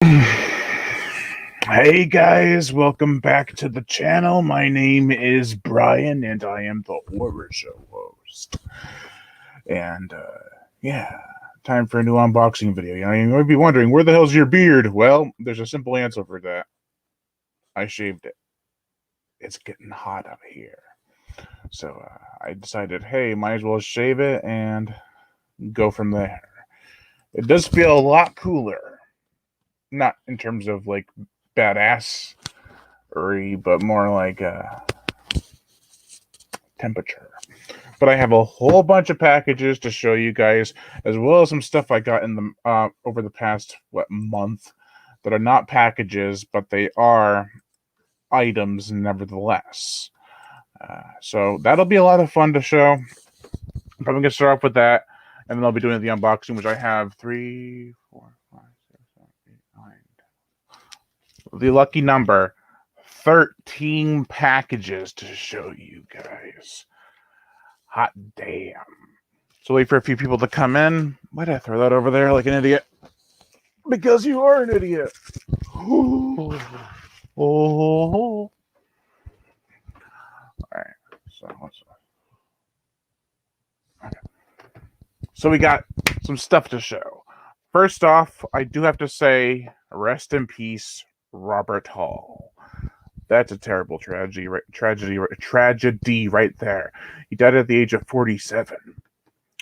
Hey guys, welcome back to the channel. My name is Brian and I am the Horror Show host. And yeah, time for a new unboxing video. You might be wondering, where the hell's your beard? Well, there's a simple answer for that. I shaved it. It's getting hot out here. So I decided, hey, might as well shave it and go from there. It does feel a lot cooler. Not in terms of like badass, but more like temperature. But I have a whole bunch of packages to show you guys, as well as some stuff I got in the over the past month that are not packages, but they are items nevertheless. So that'll be a lot of fun to show. I'm probably gonna start off with that, and then I'll be doing the unboxing, which I have 3, 4, 5, 6, 7, 8, 9. The lucky number 13 packages to show you guys. Hot damn. So wait for a few people to come in. Why did I throw that over there like an idiot? Because you are an idiot. Oh. All right. So we got some stuff to show. First off, I do have to say, rest in peace, Robert Hall. That's a terrible tragedy right there. He died at the age of 47.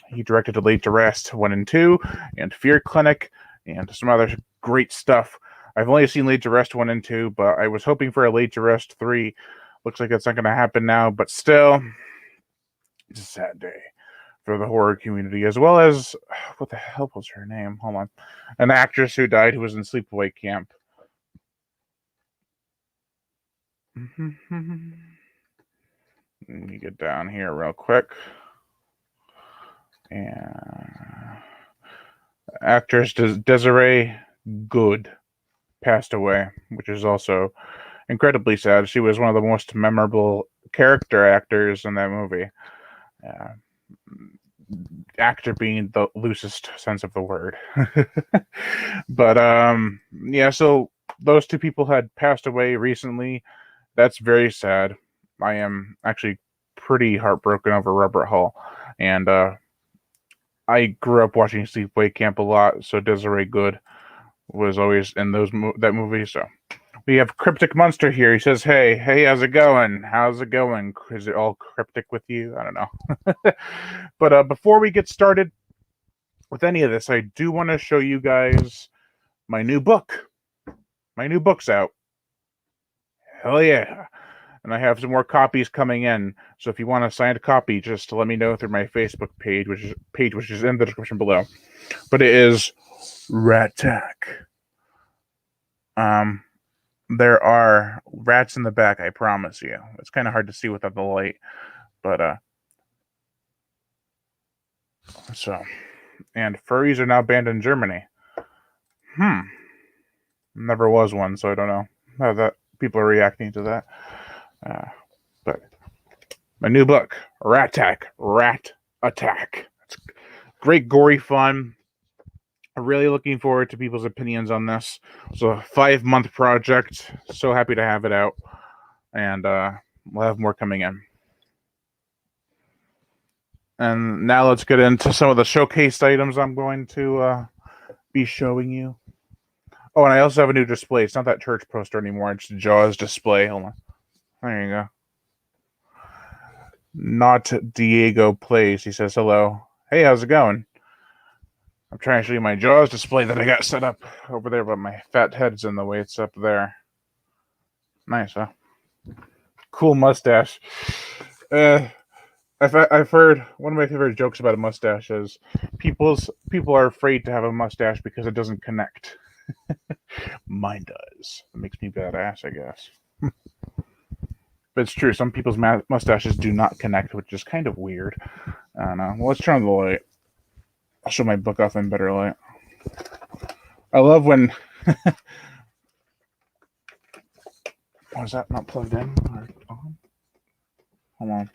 He directed A Laid to Rest 1 and 2, and Fear Clinic, and some other great stuff. I've only seen Laid to Rest 1 and 2, but I was hoping for a Laid to Rest 3. Looks like that's not going to happen now, but still, it's a sad day for the horror community, as well as, what the hell was her name? Hold on. An actress who died who was in sleepaway camp. Let me get down here real quick. And actress Desiree Good passed away, which is also incredibly sad. She was one of the most memorable character actors in that movie. Actor being the loosest sense of the word. But yeah, so those two people had passed away recently. That's very sad. I am actually pretty heartbroken over Robert Hall, and I grew up watching Sleepaway Camp a lot, so Desiree Good was always in that movie. So we have Cryptic Monster here. He says, hey, how's it going? How's it going? Is it all cryptic with you? I don't know. But before we get started with any of this, I do want to show you guys my new book. My new book's out. Hell yeah. And I have some more copies coming in. So if you want a signed copy, just let me know through my Facebook page, which is in the description below. But it is Rat-Tack. There are rats in the back, I promise you. It's kind of hard to see without the light, but so, and furries are now banned in Germany. Never was one, so I don't know how that people are reacting to that. But my new book, Rat-Tack, Rat Attack. It's great, gory fun. I'm really looking forward to people's opinions on this. It's a 5-month project. So happy to have it out. And we'll have more coming in. And now let's get into some of the showcased items I'm going to be showing you. Oh, and I also have a new display. It's not that church poster anymore. It's Jaws display. Hold on. There you go. Not Diego Plays. He says, hello. Hey, how's it going? I'm trying to show you my Jaws display that I got set up over there, but my fat head's in the way. It's up there. Nice, huh? Cool mustache. I've heard one of my favorite jokes about a mustache is people are afraid to have a mustache because it doesn't connect. Mine does. It makes me badass, I guess. But it's true. Some people's mustaches do not connect, which is kind of weird. I don't know. Well, let's turn on the light. I'll show my book off in better light. I love when... Was that not plugged in? Or on? Hold on.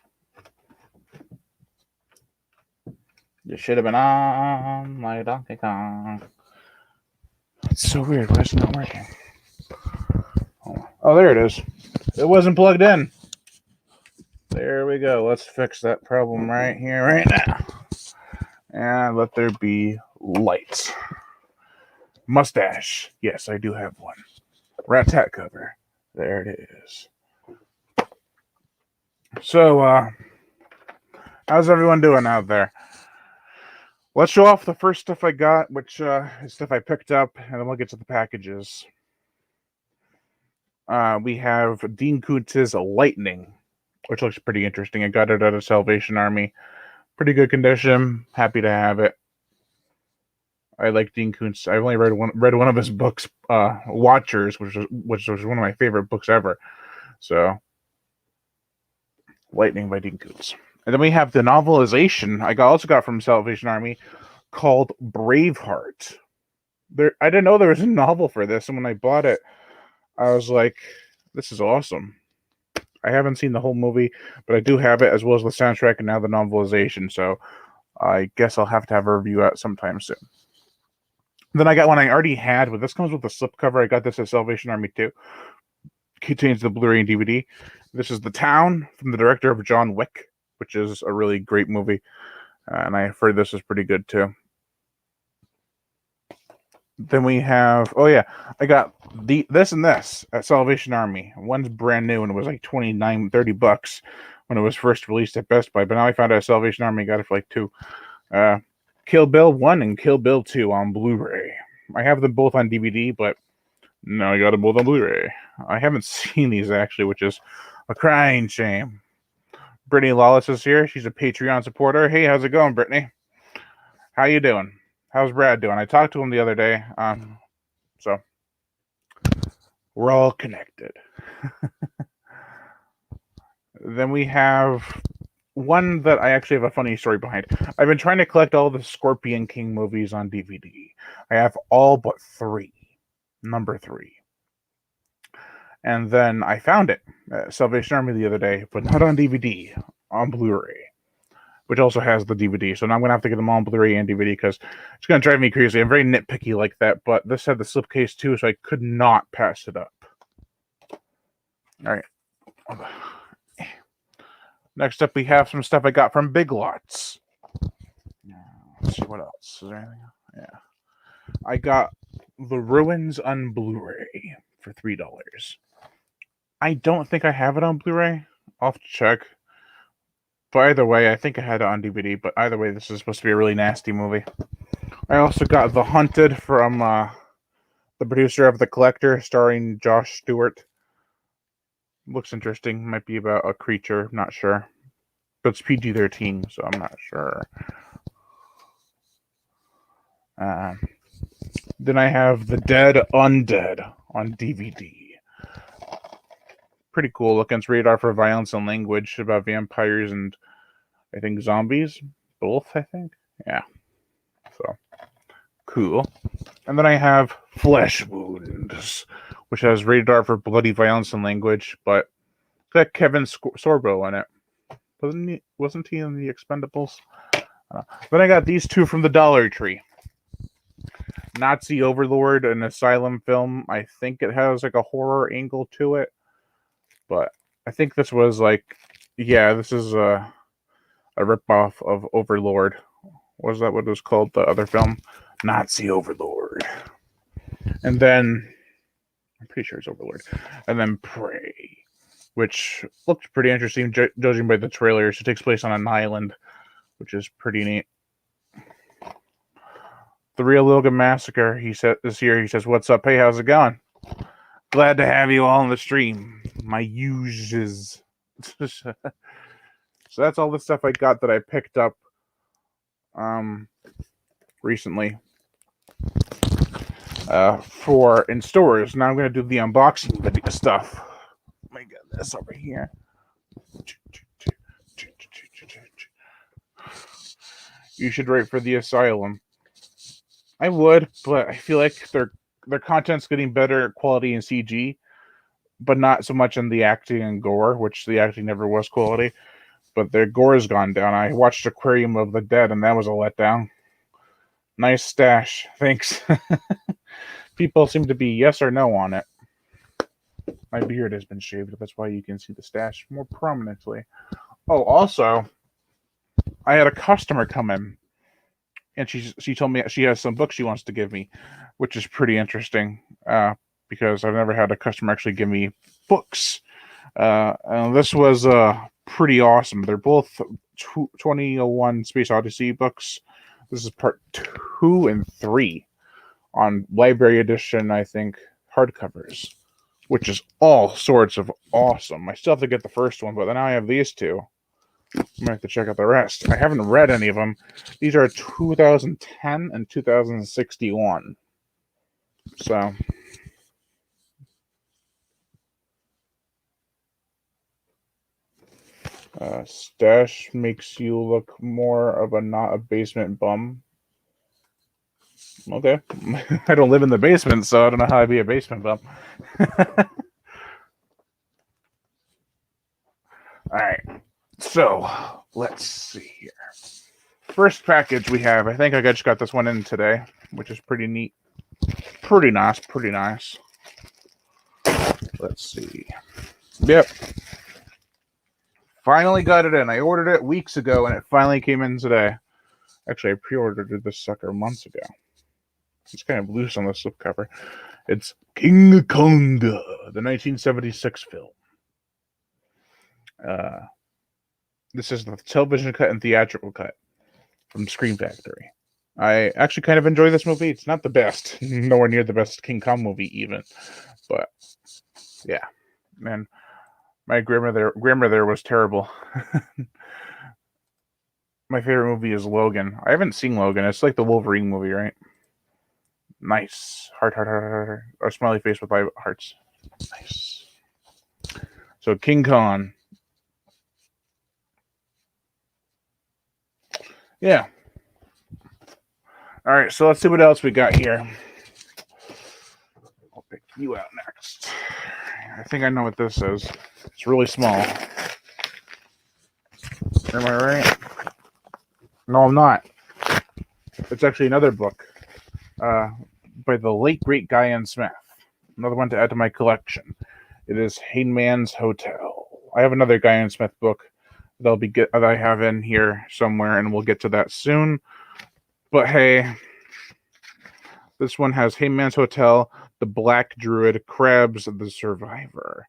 You should have been on like Donkey Kong. It's so weird. Why is it not working? Oh, there it is. It wasn't plugged in. There we go. Let's fix that problem right here, right now. And let there be lights. Mustache. Yes, I do have one. Rat-tat cover. There it is. So, how's everyone doing out there? Let's show off the first stuff I got, which is stuff I picked up, and then we'll get to the packages. We have Dean Koontz's Lightning, which looks pretty interesting. I got it at a Salvation Army. Pretty good condition. Happy to have it. I like Dean Koontz. I've only read one of his books, Watchers, which was one of my favorite books ever. So, Lightning by Dean Koontz. And then we have the novelization I also got from Salvation Army called Braveheart. I didn't know there was a novel for this, and when I bought it, I was like, this is awesome. I haven't seen the whole movie, but I do have it, as well as the soundtrack and now the novelization, so I guess I'll have to have a review out sometime soon. Then I got one I already had, but this comes with a slipcover. I got this at Salvation Army too. Contains the Blu-ray and DVD. This is The Town from the director of John Wick, which is a really great movie. And I've heard this is pretty good too. Then we have, I got this and this at Salvation Army. One's brand new and it was like $29-$30 when it was first released at Best Buy. But now I found out at Salvation Army, I got it for like $2. Kill Bill 1 and Kill Bill 2 on Blu-ray. I have them both on DVD, but no, I got them both on Blu-ray. I haven't seen these actually, which is a crying shame. Brittany Lawless is here. She's a Patreon supporter. Hey, how's it going, Brittany? How you doing? How's Brad doing? I talked to him the other day. So we're all connected. Then we have one that I actually have a funny story behind. I've been trying to collect all the Scorpion King movies on DVD. I have all but 3. Number 3. And then I found it at Salvation Army the other day, but not on DVD, on Blu-ray, which also has the DVD. So now I'm going to have to get them all on Blu-ray and DVD because it's going to drive me crazy. I'm very nitpicky like that, but this had the slipcase too, so I could not pass it up. All right. Next up, we have some stuff I got from Big Lots. Let's see what else. Is there anything else? Yeah. I got The Ruins on Blu-ray for $3. I don't think I have it on Blu-ray. I'll have to check. But either way, I think I had it on DVD. But either way, this is supposed to be a really nasty movie. I also got The Hunted from the producer of The Collector, starring Josh Stewart. Looks interesting. Might be about a creature. Not sure. But it's PG-13, so I'm not sure. Then I have The Dead Undead on DVD. Pretty cool looking. It's rated R for violence and language, about vampires and I think zombies. Both, I think. Yeah. So, cool. And then I have Flesh Wounds, which has rated R for bloody violence and language, but it's got Kevin Sorbo in it. Wasn't he in The Expendables? Then I got these 2 from the Dollar Tree. Nazi Overlord, an Asylum film. I think it has like a horror angle to it. But I think this was this is a ripoff of Overlord. Was that what it was called, the other film? Nazi Overlord. And then, I'm pretty sure it's Overlord. And then Prey, which looked pretty interesting, judging by the trailers. It takes place on an island, which is pretty neat. The Real Logan Massacre, he said this year, he says, "What's up? Hey, how's it going? Glad to have you all on the stream. My uses." So that's all the stuff I got that I picked up recently for in stores. Now I'm going to do the unboxing video stuff. Let me get this over here. You should write for the Asylum. I would, but I feel like their content's getting better quality in CG, but not so much in the acting and gore, which the acting never was quality. But their gore has gone down. I watched Aquarium of the Dead, and that was a letdown. Nice stash. Thanks. people seem to be yes or no on it. My beard has been shaved. That's why you can see the stash more prominently. Oh, also, I had a customer come in, and she told me she has some books she wants to give me, which is pretty interesting because I've never had a customer actually give me books. And this was pretty awesome. They're both 2001 Space Odyssey books. This is part 2 and 3 on library edition, I think, hardcovers, which is all sorts of awesome. I still have to get the first one, but now I have these two. I'm gonna have to check out the rest. I haven't read any of them. These are 2010 and 2061. So stash makes you look more of a not a basement bum. Okay. I don't live in the basement, so I don't know how I'd be a basement bum. Alright. So let's see here. First package we have, I think I just got this one in today, which is pretty neat. Pretty nice, pretty nice. Let's see. Yep. Finally got it in. I ordered it weeks ago and it finally came in today. Actually, I pre-ordered this sucker months ago. It's kind of loose on the slipcover. It's King Konga, the 1976 film. This is the television cut and theatrical cut from Scream Factory. I actually kind of enjoy this movie. It's not the best. Nowhere near the best King Kong movie even. But, yeah. Man, my grandmother was terrible. My favorite movie is Logan. I haven't seen Logan. It's like the Wolverine movie, right? Nice. Heart. Or smiley face with 5 hearts. Nice. So, King Kong. Yeah. All right, so let's see what else we got here. I'll pick you out next. I think I know what this is. It's really small. Am I right? No, I'm not. It's actually another book by the late, great Guy N. Smith. Another one to add to my collection. It is Hayman's Hotel. I have another Guy N. Smith book that I have in here somewhere, and we'll get to that soon. But hey, this one has Hayman's Hotel, The Black Druid, Crabs, The Survivor,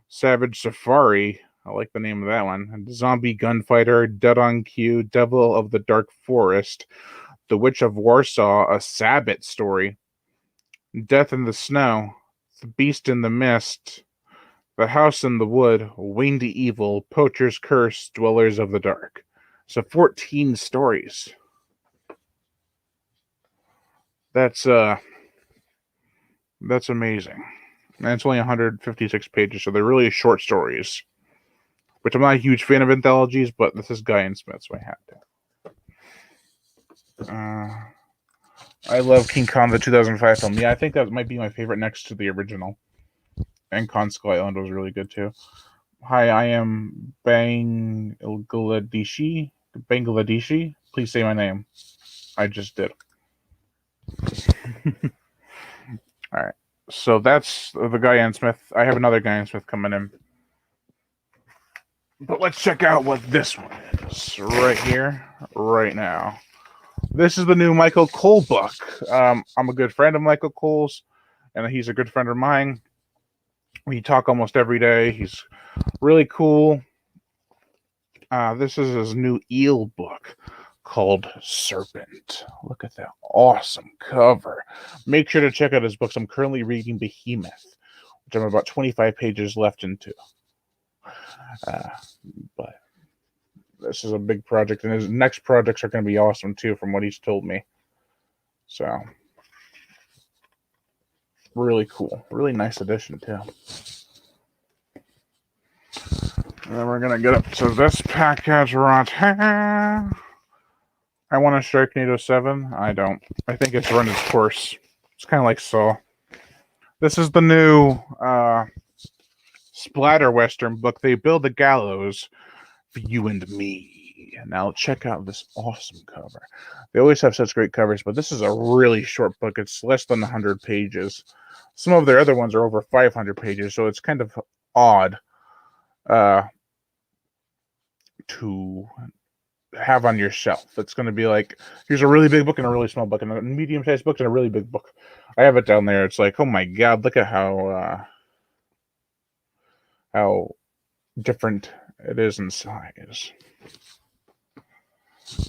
Savage Safari. I like the name of that one. Zombie Gunfighter, Dead on Cue, Devil of the Dark Forest, The Witch of Warsaw, A Sabbath Story, Death in the Snow, The Beast in the Mist, The House in the Wood, Winged Evil, Poacher's Curse, Dwellers of the Dark. So 14 stories. That's amazing. And it's only 156 pages, so they're really short stories. Which I'm not a huge fan of anthologies, but this is Guy N. Smith, so I had to. I love King Kong, the 2005 film. Yeah, I think that might be my favorite next to the original. And Kong Skull Island was really good too. Hi, I am Bangladeshi. Please say my name. I just did. All right. So that's the Guy N. Smith. I have another Guy N. Smith coming in. But let's check out what this one is right here, right now. This is the new Michael Cole book. I'm a good friend of Michael Cole's, and he's a good friend of mine. We talk almost every day. He's really cool. This is his new eel book called Serpent. Look at that awesome cover. Make sure to check out his books. I'm currently reading Behemoth, which I'm about 25 pages left into. But this is a big project, and his next projects are going to be awesome too, from what he's told me. So, really cool. Really nice edition too. And then we're going to get up to this package right here. I want a Sharknado 7. I don't. I think it's run its course. It's kind of like Saw. This is the new splatter western book. They build the gallows for you and me. see. Now check out this awesome cover. They always have such great covers, but this is a really short book. It's less than 100 pages. Some of their other ones are over 500 pages, so it's kind of odd to have on your shelf. It's going to be like, here's a really big book and a really small book, and a medium-sized book and a really big book. I have it down there. It's like, oh my god, look at how different it is in size.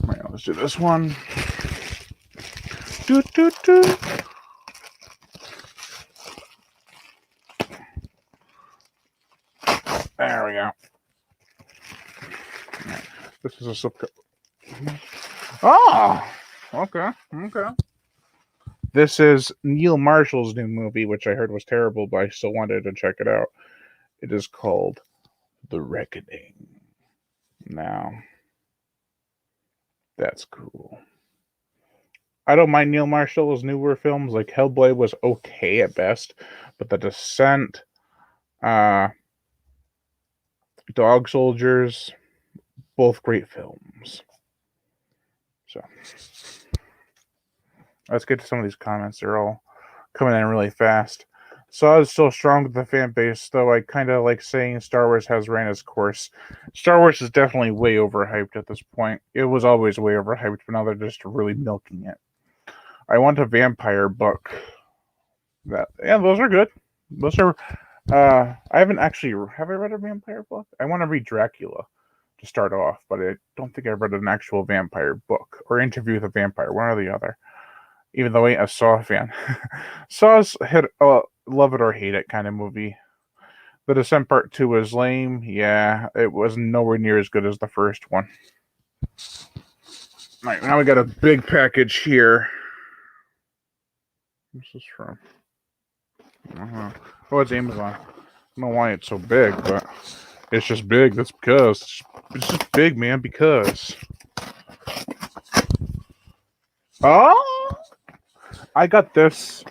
All right, let's do this one. There we go. Right. This is a slipcover. Oh, okay. This is Neil Marshall's new movie, which I heard was terrible, but I still wanted to check it out. It is called The Reckoning. Now, that's cool. I don't mind Neil Marshall's newer films. Like Hellboy was okay at best, but The Descent, Dog Soldiers, both great films. So let's get to some of these comments. They're all coming in really fast. Saw is still strong with the fan base, though I kind of like saying Star Wars has ran its course. Star Wars is definitely way overhyped at this point. It was always way overhyped, but now they're just really milking it. I want a vampire book. Those are good. Those are. I haven't actually. Have I read a vampire book? I want to read Dracula to start off, but I don't think I've read an actual vampire book or Interview with a Vampire, one or the other. Even though I ain't a Saw fan. Saw's hit love it or hate it kind of movie. The Descent Part 2 was lame. Yeah, it was nowhere near as good as the first one. All right, now we got a big package here. What's this from? Oh, it's Amazon. I don't know why it's so big, but it's just big. That's because. It's just big, man, because. Oh! I got this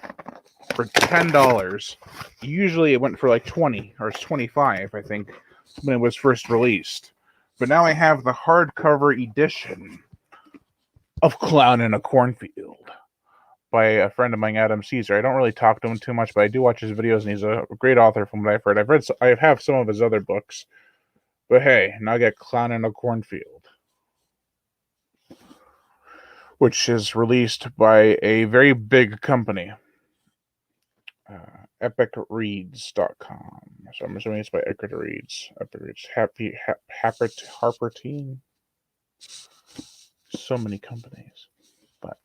for $10. Usually it went for like 20 or 25, I think, when it was first released. But now I have the hardcover edition of Clown in a Cornfield by a friend of mine, Adam Caesar. I don't really talk to him too much, but I do watch his videos, and he's a great author from what I've heard. I have some of his other books, but hey, now I got Clown in a Cornfield, which is released by a very big company, epicreads.com. So I'm assuming it's by Eckert Reads. Epic Reads. Harper Team. So many companies, but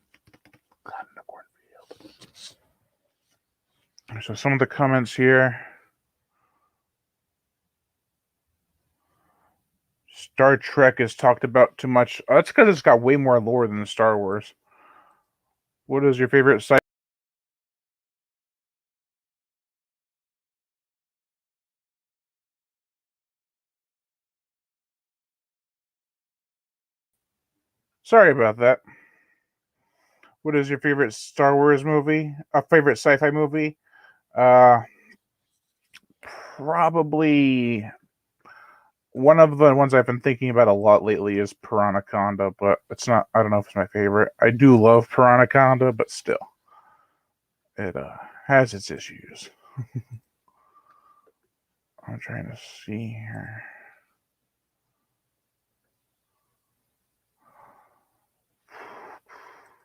Clown in a Cornfield. So some of the comments here. Star Trek is talked about too much. That's because it's got way more lore than Star Wars. What is your favorite sci? Sorry about that. What is your favorite Star Wars movie? A favorite sci-fi movie? Probably one of the ones I've been thinking about a lot lately is Piranhaconda, but it's not. I don't know if it's my favorite. I do love Piranhaconda, but still, it has its issues. I'm trying to see here.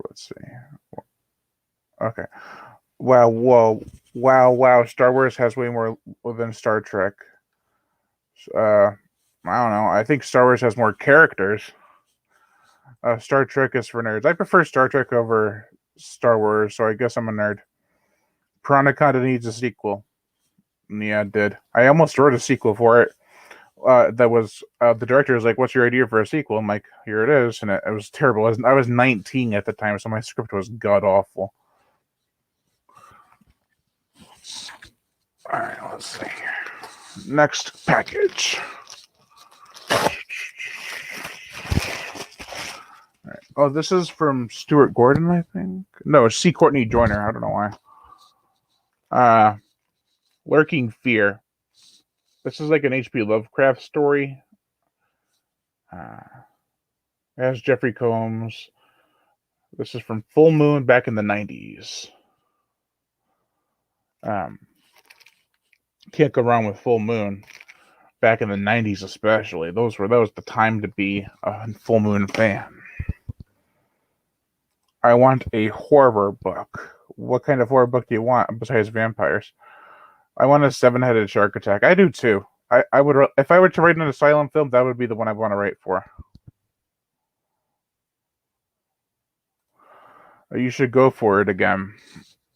Let's see. Okay. Wow. Star Wars has way more than Star Trek. I don't know. I think Star Wars has more characters. Star Trek is for nerds. I prefer Star Trek over Star Wars, so I guess I'm a nerd. Piranhaconda needs a sequel. Yeah, it did. I almost wrote a sequel for it. That was the director was like, "What's your idea for a sequel?" I'm like, "Here it is," and it was terrible. I was 19 at the time, so my script was god awful. All right, let's see. Next package. Right. Oh, this is from Stuart Gordon, I think. No, it's C. Courtney Joyner. I don't know why. Lurking Fear. This is like an H.P. Lovecraft story. It has Jeffrey Combs. This is from Full Moon back in the 90s. Can't go wrong with Full Moon. Back in the 90s especially. That was the time to be a Full Moon fan. I want a horror book. What kind of horror book do you want besides vampires? I want a seven-headed shark attack. I do too. I would, if I were to write an asylum film, that would be the one I want to write for. You should go for it again.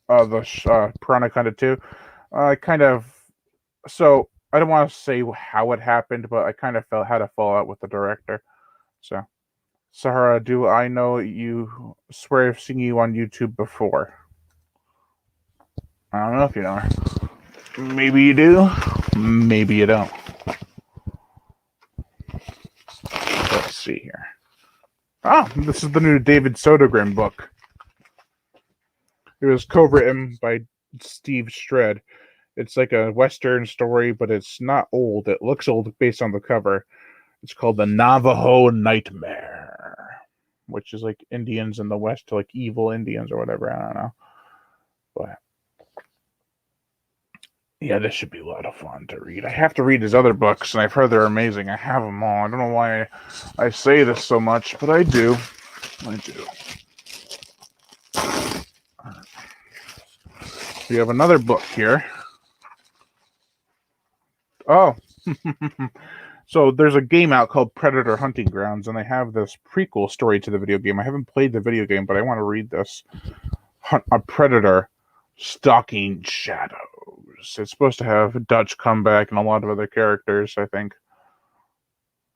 The Piranha 2. So I don't want to say how it happened, but I kind of had a fallout with the director. So, Sahara, do I know you? Swear I've seen you on YouTube before. I don't know if you know her. Maybe you do. Maybe you don't. Let's see here. Oh, this is the new David Sodergren book. It was co-written by Steve Stredd. It's like a Western story, but it's not old. It looks old based on the cover. It's called The Navajo Nightmare, which is like Indians in the West, like evil Indians or whatever. I don't know. But yeah, this should be a lot of fun to read. I have to read his other books, and I've heard they're amazing. I have them all. I don't know why I say this so much, but I do. I do. We have another book here. Oh. So there's a game out called Predator Hunting Grounds, and they have this prequel story to the video game. I haven't played the video game, but I want to read this. A Predator Stalking Shadows. It's supposed to have Dutch come back and a lot of other characters, I think.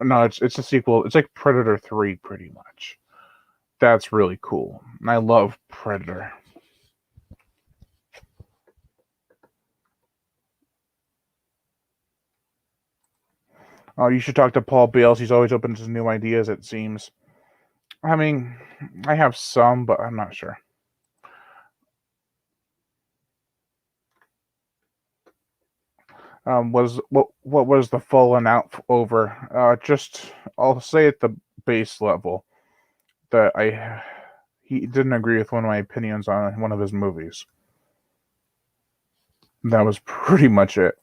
No, it's a sequel. It's like Predator 3, pretty much. That's really cool. And I love Predator. Oh, you should talk to Paul Bales. He's always open to new ideas, it seems. I mean, I have some, but I'm not sure. What was the falling out over? Just I'll say at the base level that he didn't agree with one of my opinions on one of his movies. That was pretty much it.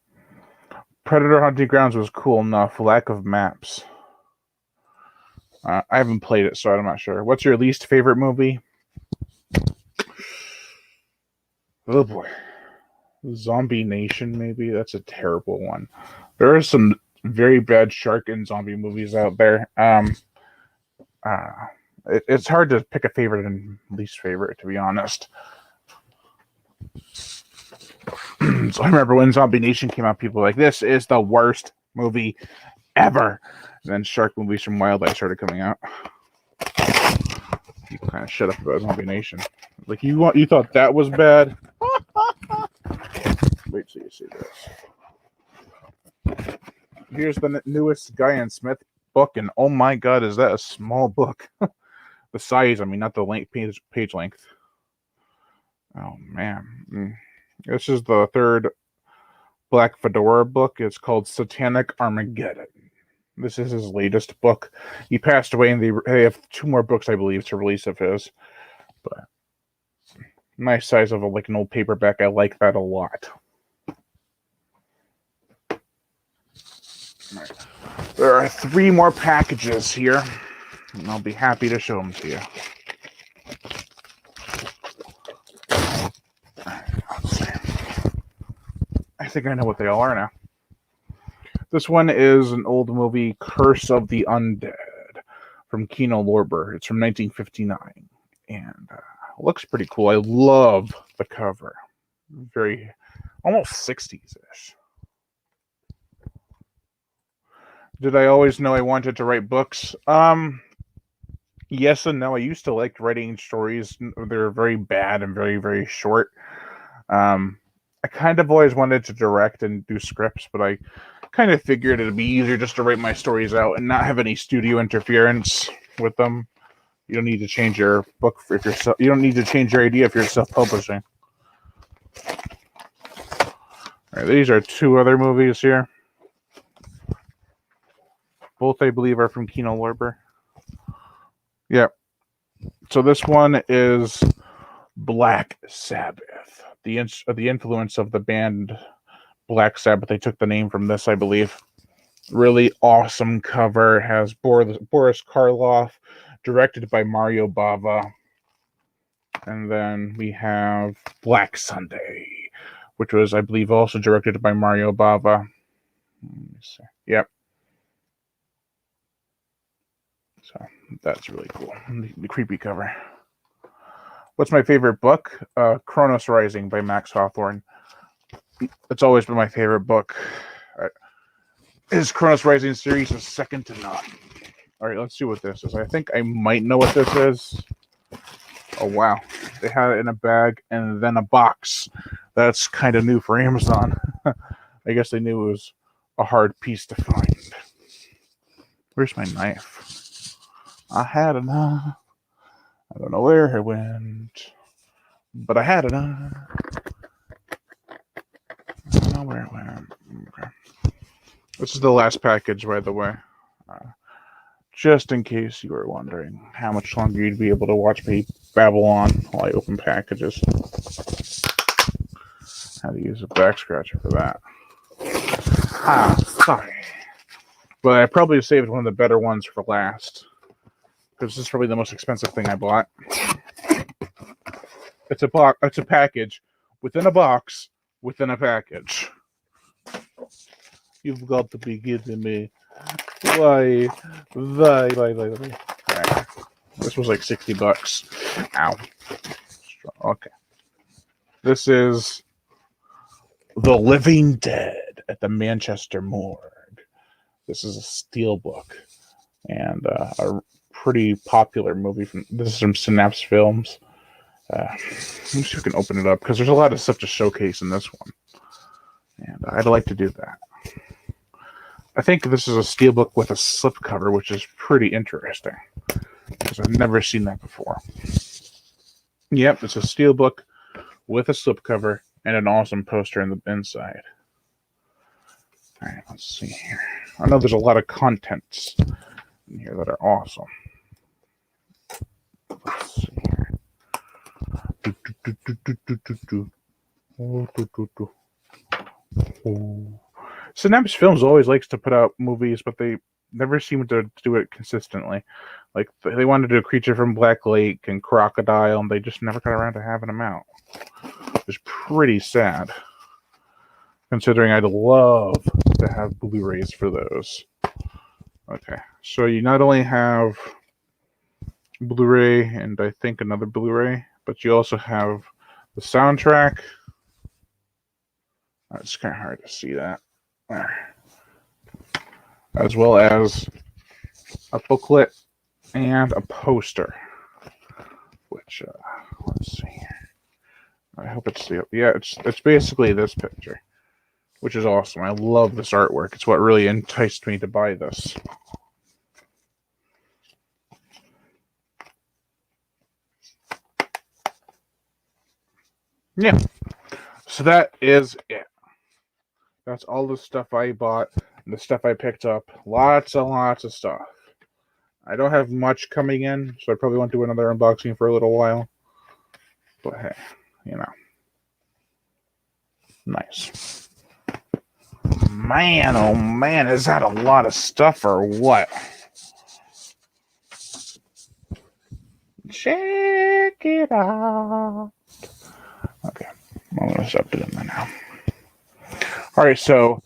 Predator Hunting Grounds was cool enough. Lack of maps. I haven't played it, so I'm not sure. What's your least favorite movie? Oh boy. Zombie Nation, maybe? That's a terrible one. There are some very bad shark and zombie movies out there. It's hard to pick a favorite and least favorite, to be honest. So I remember when Zombie Nation came out, people were like, this is the worst movie ever. And then shark movies from Wildlife started coming out. People kind of shut up about Zombie Nation. Like, you thought that was bad? Wait till you see this. Here's the newest Guy and Smith book, and oh my god, is that a small book? The size, I mean, not the length, page length. Oh man. This is the third Black Fedora book. It's called Satanic Armageddon. This is his latest book. He passed away, and they have 2 more books, I believe, to release of his. But nice size of like an old paperback. I like that a lot. Right. There are 3 more packages here, and I'll be happy to show them to you. I think I know what they all are now. This one is an old movie, Curse of the Undead, from Kino Lorber. It's from 1959, and looks pretty cool. I love the cover. Very, almost 60s-ish. Did I always know I wanted to write books? Yes and no. I used to like writing stories. They're very bad and very, very short. I kind of always wanted to direct and do scripts, but I kind of figured it'd be easier just to write my stories out and not have any studio interference with them. You don't need to change your book if you're you don't need to change your idea if you're self-publishing. All right, these are 2 other movies here. Both, I believe, are from Kino Lorber. Yep. So this one is Black Sabbath. The influence of the band Black Sabbath. They took the name from this, I believe. Really awesome cover. It has Boris Karloff, directed by Mario Bava. And then we have Black Sunday, which was, I believe, also directed by Mario Bava. Yep. So that's really cool. The creepy cover. What's my favorite book? Chronos Rising by Max Hawthorne. It's always been my favorite book. His Chronos Rising series is second to none. All right, let's see what this is. I think I might know what this is. Oh, wow. They had it in a bag and then a box. That's kind of new for Amazon. I guess they knew it was a hard piece to find. Where's my knife? I had enough. I don't know where it went, but I had enough. I don't know where it went. Okay. This is the last package, by the way. Just in case you were wondering how much longer you'd be able to watch me babble on while I open packages. How to use a back scratcher for that. Sorry. But I probably saved one of the better ones for last. Because this is probably the most expensive thing I bought. It's a package within a box within a package. You've got to be kidding me. Why? Right. This was like $60. Ow. Okay. This is The Living Dead at the Manchester Morgue. This is a steelbook and a pretty popular movie. This is from Synapse Films. Let me see if I can open it up because there's a lot of stuff to showcase in this one, and I'd like to do that. I think this is a steelbook with a slipcover, which is pretty interesting because I've never seen that before. Yep, it's a steelbook with a slipcover and an awesome poster in the inside. All right, let's see here. I know there's a lot of contents in here that are awesome. Let's see here. Synapse Films always likes to put out movies, but they never seem to do it consistently. Like, they wanted to do Creature from Black Lake and Crocodile, and they just never got around to having them out. It's pretty sad, considering I'd love to have Blu-rays for those. Okay, so you not only have Blu-ray and I think another Blu-ray, but you also have the soundtrack. It's kind of hard to see that. As well as a booklet and a poster. Which, let's see here. I hope it's the, yeah, it's basically this picture, which is awesome. I love this artwork. It's what really enticed me to buy this. Yeah, so that is it. That's all the stuff I bought and the stuff I picked up. Lots and lots of stuff. I don't have much coming in, so I probably won't do another unboxing for a little while. But hey, you know. Nice. Man, oh man, is that a lot of stuff or what? Check it out. Okay, I'm going to stop doing that now. All right, so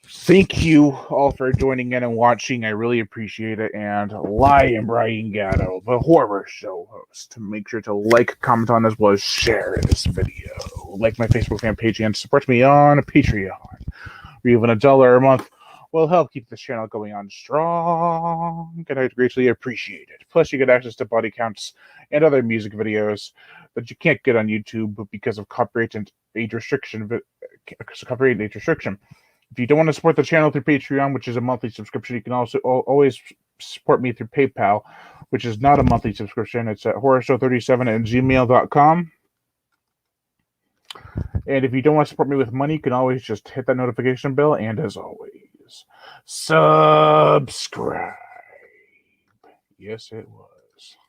thank you all for joining in and watching. I really appreciate it. And I am Brian Gatto, the Horror Show host. Make sure to like, comment on, as well as share this video. Like my Facebook fan page and support me on Patreon. Even $1 a month will help keep this channel going on strong, and I'd greatly appreciate it. Plus, you get access to body counts and other music videos that you can't get on YouTube because of copyright and age restriction. If you don't want to support the channel through Patreon, which is a monthly subscription, you can also always support me through PayPal, which is not a monthly subscription. It's at horrorshow37@gmail.com. And if you don't want to support me with money, you can always just hit that notification bell. And as always, subscribe. Yes, it was. is.